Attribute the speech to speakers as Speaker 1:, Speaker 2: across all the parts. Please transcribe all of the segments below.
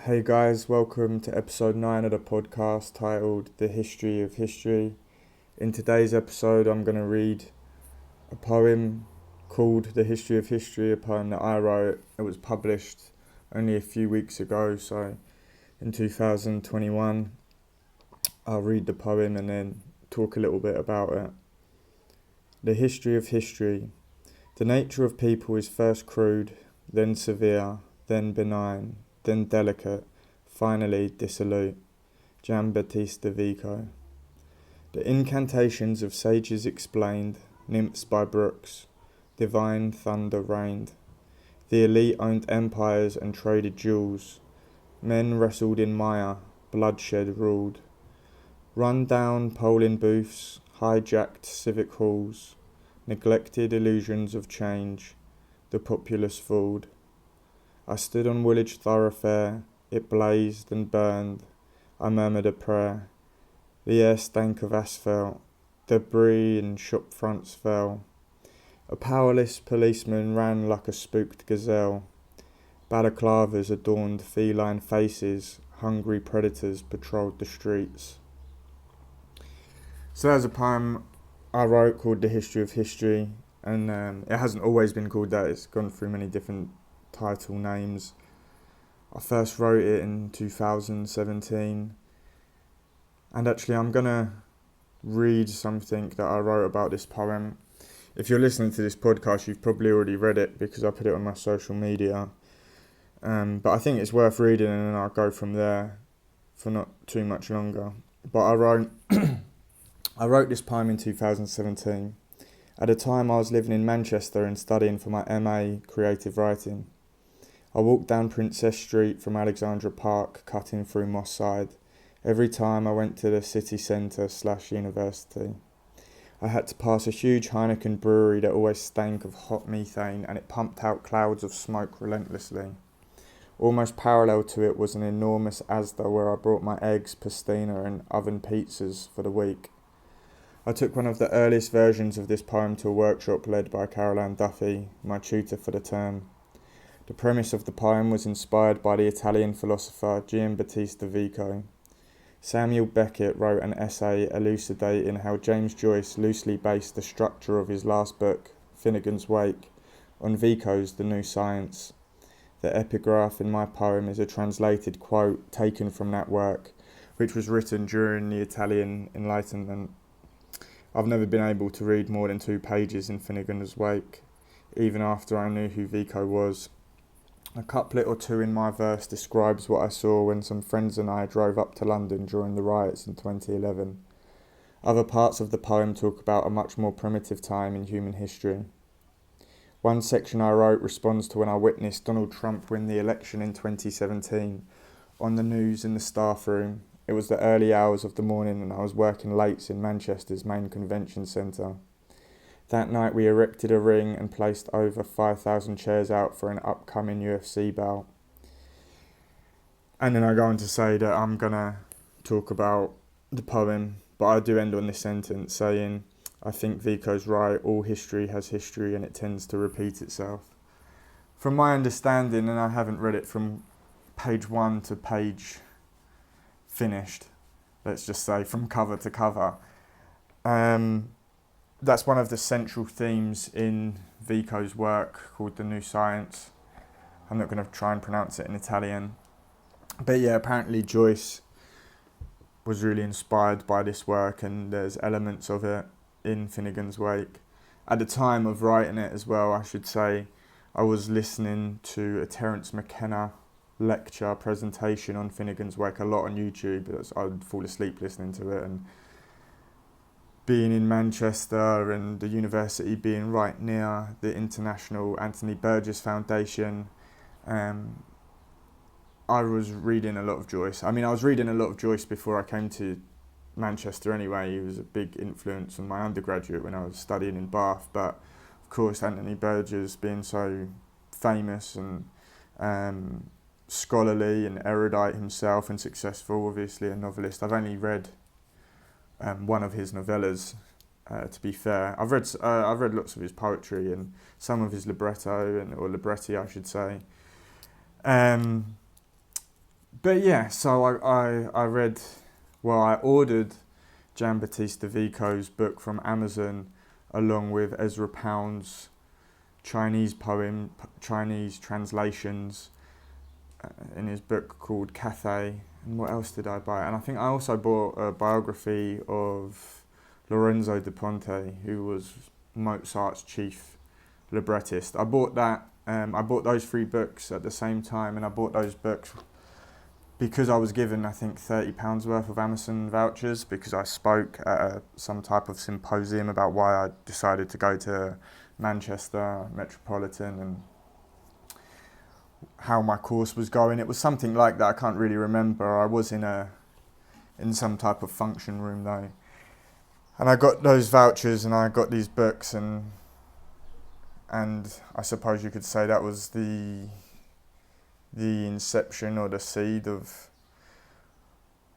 Speaker 1: Hey guys, welcome to episode 9 of the podcast titled The History of History. In today's episode, I'm going to read a poem called The History of History, a poem that I wrote. It was published only a few weeks ago, so in 2021. I'll read the poem and then talk a little bit about it. The History of History. The nature of people is first crude, then severe, then benign, then delicate, finally dissolute. Giambattista Vico. The incantations of sages explained, nymphs by brooks, divine thunder reigned. The elite owned empires and traded jewels. Men wrestled in mire, bloodshed ruled. Run down polling booths, hijacked civic halls, neglected illusions of change, the populace fooled. I stood on Woolwich thoroughfare, it blazed and burned, I murmured a prayer. The air stank of asphalt, debris in shop fronts fell. A powerless policeman ran like a spooked gazelle. Balaclavas adorned feline faces, hungry predators patrolled the streets. So there's a poem I wrote called The History of History, and it hasn't always been called that, it's gone through many different title names. I first wrote it in 2017, and actually I'm gonna read something that I wrote about this poem. If you're listening to this podcast, you've probably already read it because I put it on my social media, but I think it's worth reading, and then I'll go from there for not too much longer. But I wrote this poem in 2017. At the time I was living in Manchester and studying for my MA creative writing. I walked down Princess Street from Alexandra Park, cutting through Moss Side, every time I went to the city centre/university. I had to pass a huge Heineken brewery that always stank of hot methane, and it pumped out clouds of smoke relentlessly. Almost parallel to it was an enormous Asda where I brought my eggs, pastina and oven pizzas for the week. I took one of the earliest versions of this poem to a workshop led by Carol Ann Duffy, my tutor for the term. The premise of the poem was inspired by the Italian philosopher Giambattista Vico. Samuel Beckett wrote an essay elucidating how James Joyce loosely based the structure of his last book, Finnegans Wake, on Vico's The New Science. The epigraph in my poem is a translated quote taken from that work, which was written during the Italian Enlightenment. I've never been able to read more than 2 pages in Finnegans Wake, even after I knew who Vico was. A couplet or two in my verse describes what I saw when some friends and I drove up to London during the riots in 2011. Other parts of the poem talk about a much more primitive time in human history. One section I wrote responds to when I witnessed Donald Trump win the election in 2017 on the news in the staff room. It was the early hours of the morning and I was working late in Manchester's main convention centre. That night we erected a ring and placed over 5,000 chairs out for an upcoming UFC bout. And then I go on to say that I'm going to talk about the poem, but I do end on this sentence saying, I think Vico's right, all history has history and it tends to repeat itself. From my understanding, and I haven't read it from page 1 to page finished, let's just say from cover to cover, that's one of the central themes in Vico's work called The New Science. I'm not going to try and pronounce it in Italian. But yeah, apparently Joyce was really inspired by this work and there's elements of it in Finnegans Wake. At the time of writing it as well, I should say, I was listening to a Terence McKenna lecture presentation on Finnegans Wake a lot on YouTube. I'd fall asleep listening to it, and being in Manchester and the university being right near the International Anthony Burgess Foundation, I was reading a lot of Joyce. I was reading a lot of Joyce before I came to Manchester anyway. He was a big influence on my undergraduate when I was studying in Bath, but of course Anthony Burgess being so famous and scholarly and erudite himself and successful, obviously a novelist. I've only read one of his novellas, to be fair. I've read lots of his poetry and some of his libretti, I should say. But yeah, so I read, well, I ordered Giambattista Vico's book from Amazon along with Ezra Pound's Chinese translations in his book called Cathay. And what else did I buy? And I think I also bought a biography of Lorenzo da Ponte, who was Mozart's chief librettist. I bought that. I bought those three books at the same time, and I bought those books because I was given, I think, £30 worth of Amazon vouchers because I spoke at some type of symposium about why I decided to go to Manchester Metropolitan and how my course was going. It was something like that. I can't really remember. I was in some type of function room though, and I got those vouchers and I got these books, and I suppose you could say that was the inception or the seed of,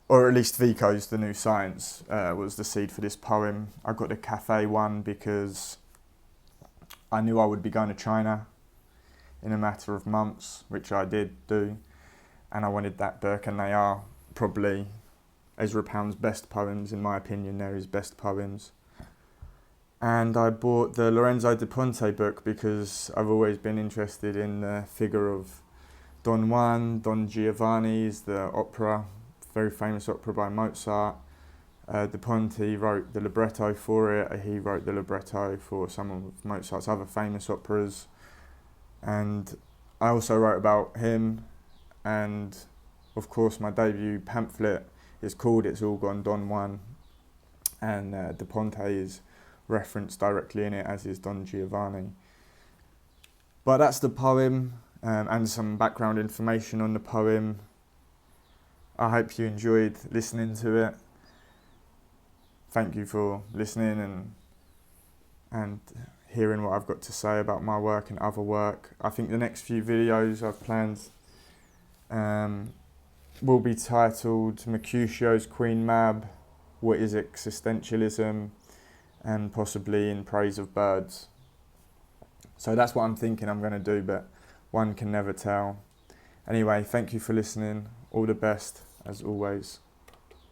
Speaker 1: or at least Vico's The New Science was the seed for this poem. I got the Cathay one because I knew I would be going to China in a matter of months, which I did do, and I wanted that book, and they are probably Ezra Pound's best poems, in my opinion. They're his best poems. And I bought the Lorenzo da Ponte book because I've always been interested in the figure of Don Juan. Don Giovanni is the opera, very famous opera by Mozart. Da Ponte wrote the libretto for it. He wrote the libretto for some of Mozart's other famous operas. And I also wrote about him, and of course my debut pamphlet is called It's All Gone Don Juan, and Da Ponte is referenced directly in it, as is Don Giovanni. But that's the poem, and some background information on the poem. I hope you enjoyed listening to it. Thank you for listening and hearing what I've got to say about my work and other work. I think the next few videos I've planned will be titled Mercutio's Queen Mab, What is Existentialism, and possibly In Praise of Birds. So that's what I'm thinking I'm going to do, but one can never tell. Anyway, thank you for listening. All the best, as always.